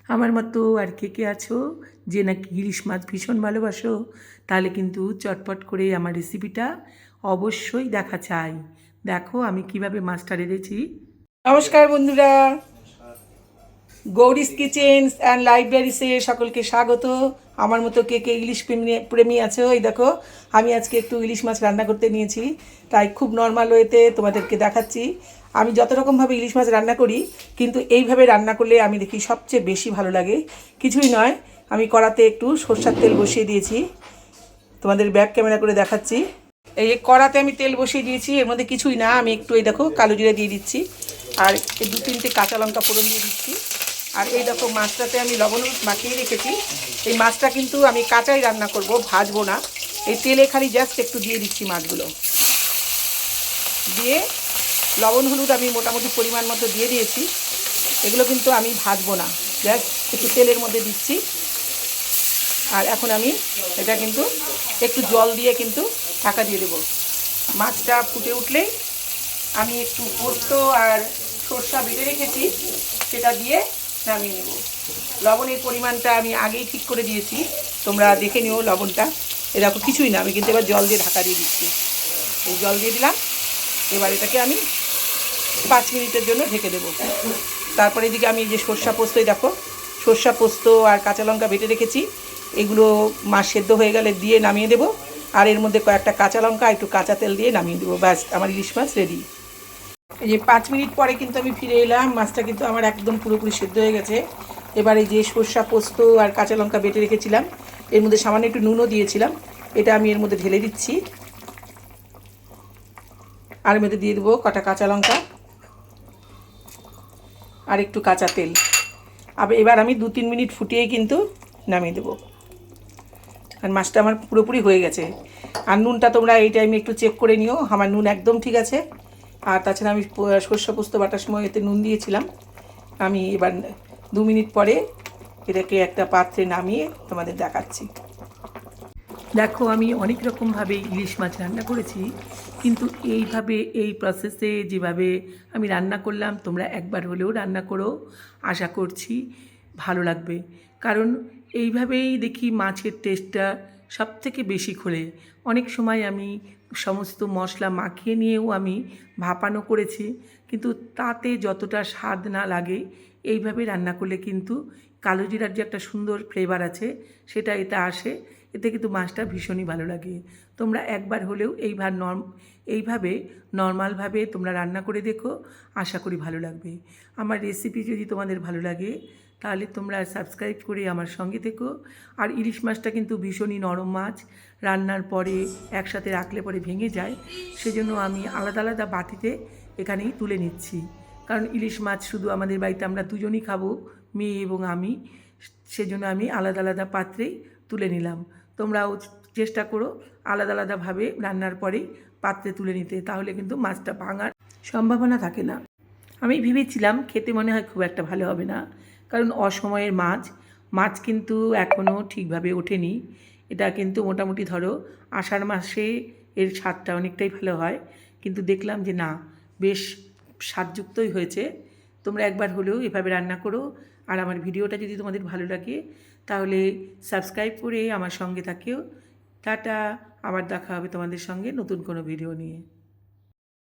আমার মতো আর কে আছো যে নাকি ইলিশ মাছ ভীষণ ভালোবাসো, তাহলে কিন্তু চটপট করে আমার রেসিপিটা অবশ্যই দেখা চাই। দেখো আমি কিভাবে মাছটা রেঁধেছি। নমস্কার বন্ধুরা, গৌরিস কিচেন্স অ্যান্ড লাইব্রেরিসে সকলকে স্বাগত। আমার মতো কে ইলিশ প্রেমী আছো, এই দেখো আমি আজকে একটু ইলিশ মাছ রান্না করতে নিয়েছি, তাই খুব নর্মাল ওয়েতে তোমাদেরকে দেখাচ্ছি। আমি যত রকমভাবে ইলিশ মাছ রান্না করি, কিন্তু এইভাবে রান্না করলে আমি দেখি সবচেয়ে বেশি ভালো লাগে। কিছুই নয়, আমি কড়াতে একটু সরষের তেল বসিয়ে দিয়েছি, তোমাদের ব্যাক ক্যামেরা করে দেখাচ্ছি। এই কড়াতে আমি তেল বসিয়ে দিয়েছি, এর মধ্যে কিছুই না, আমি একটু এই দেখো কালো জিরা দিয়ে দিচ্ছি, আর এই 2-3টে কাঁচা লঙ্কা ফোড়ন দিয়ে দিচ্ছি। আর এই দেখো মাছটাতে আমি লবণ মাখিয়ে রেখেছি। এই মাছটা কিন্তু আমি কাঁচাই রান্না করব, ভাজবো না। এই তেলে খালি জাস্ট একটু দিয়ে দিচ্ছি মাছগুলো, দিয়ে লবণ হলুদ আমি মোটামুটি পরিমাণ মতো দিয়ে দিয়েছি। এগুলো কিন্তু আমি ভাজবো না, জাস্ট একটু তেলের মধ্যে দিচ্ছি। আর এখন আমি এটা কিন্তু একটু জল দিয়ে কিন্তু ঢাকা দিয়ে দেবো। মাছটা ফুটে উঠলেই আমি একটু পোস্ত আর সরষা বেটে রেখেছি, সেটা দিয়ে নামিয়ে নেব। লবণের পরিমাণটা আমি আগেই ঠিক করে দিয়েছি, তোমরা দেখে নিও লবণটা। এরকম কিছুই না, আমি কিন্তু এবার জল দিয়ে ঢাকা দিয়ে দিচ্ছি। এই জল দিয়ে দিলাম, এবার এটাকে আমি 5 মিনিটের জন্য ঢেকে দেবো। তারপরে এদিকে আমি যে সরষা পোস্তই দেখো, সরষা পোস্ত আর কাঁচা লঙ্কা বেটে রেখেছি, এগুলো মাছ সেদ্ধ হয়ে গেলে দিয়ে নামিয়ে দেবো। আর এর মধ্যে কয়েকটা কাঁচা লঙ্কা একটু কাঁচা তেল দিয়ে নামিয়ে দেবো, ব্যাস আমার ইলিশ মাছ রেডি। এই যে 5 মিনিট পরে কিন্তু আমি ফিরে এলাম, মাছটা কিন্তু আমার একদম পুরোপুরি সেদ্ধ হয়ে গেছে। এবার এই যে সরষা পোস্ত আর কাঁচা লঙ্কা বেটে রেখেছিলাম, এর মধ্যে সামান্য একটু নুনও দিয়েছিলাম, এটা আমি এর মধ্যে ঢেলে দিচ্ছি। আর এর মধ্যে দিয়ে দেবো কটা কাঁচা লঙ্কা আর একটু কাঁচা তেল। এবার আমি 2-3 মিনিট ফুটিয়েই কিন্তু নামিয়ে দেবো। আর মাছটা আমার পুরোপুরি হয়ে গেছে। আর নুনটা তোমরা এই টাইমে একটু চেক করে নিও, আমার নুন একদম ঠিক আছে। আর তাছাড়া আমি সরষে পোস্ত বাটার সময় এতে নুন দিয়েছিলাম। আমি এবার 2 মিনিট পরে এটাকে একটা পাত্রে নামিয়ে তোমাদের দেখাচ্ছি। দেখো আমি অনেক রকমভাবে ইলিশ মাছ রান্না করেছি, কিন্তু এইভাবে এই প্রসেসে যেভাবে আমি রান্না করলাম, তোমরা একবার হলেও রান্না করো, আশা করছি ভালো লাগবে। কারণ এইভাবেই দেখি মাছের টেস্টটা সবথেকে বেশি খোলে। অনেক সময় আমি সমস্ত মশলা মাখিয়ে নিয়েও আমি ভাপানো করেছি, কিন্তু তাতে যতটা স্বাদ না লাগে এইভাবে রান্না করলে কিন্তু কালো জিরার যে একটা সুন্দর ফ্লেভার আছে সেটা এতে আসে, এতে কিন্তু মাছটা ভীষণই ভালো লাগে। তোমরা একবার হলেও এইভাবে নর্মালভাবে তোমরা রান্না করে দেখো, আশা করি ভালো লাগবে। আমার রেসিপি যদি তোমাদের ভালো লাগে তাহলে তোমরা সাবস্ক্রাইব করে আমার সঙ্গে থেকো। আর ইলিশ মাছটা কিন্তু ভীষণই নরম মাছ, রান্নার পরে একসাথে রাখলে পরে ভেঙে যায়, সেজন্য আমি আলাদা আলাদা বাটিতে এখানেই তুলে নিচ্ছি। কারণ ইলিশ মাছ শুধু আমাদের বাড়িতে আমরা দুজনই খাবো, মেয়ে এবং আমি, সেজন্য আমি আলাদা আলাদা পাত্রেই তুলে নিলাম। তোমরাও চেষ্টা করো আলাদা আলাদাভাবে রান্নার পরেই পাত্রে তুলে নিতে, তাহলে কিন্তু মাছটা ভাঙার সম্ভাবনা থাকে না। আমি ভেবেছিলাম খেতে মনে হয় খুব একটা ভালো হবে না, কারণ অসময়ের মাছ কিন্তু এখনও ঠিকভাবে ওঠেনি। এটা কিন্তু মোটামুটি ধরো আষাঢ় মাসে এর স্বাদটা অনেকটাই ভালো হয়, কিন্তু দেখলাম যে না, বেশ স্বাদযুক্তই হয়েছে। তোমরা একবার হলেও এভাবে রান্না করো। আর আমার ভিডিওটা যদি তোমাদের ভালো লাগে তাহলে সাবস্ক্রাইব করে আমার সঙ্গে থাকিও। টাটা, আবার দেখা হবে তোমাদের সঙ্গে নতুন কোনো ভিডিও নিয়ে।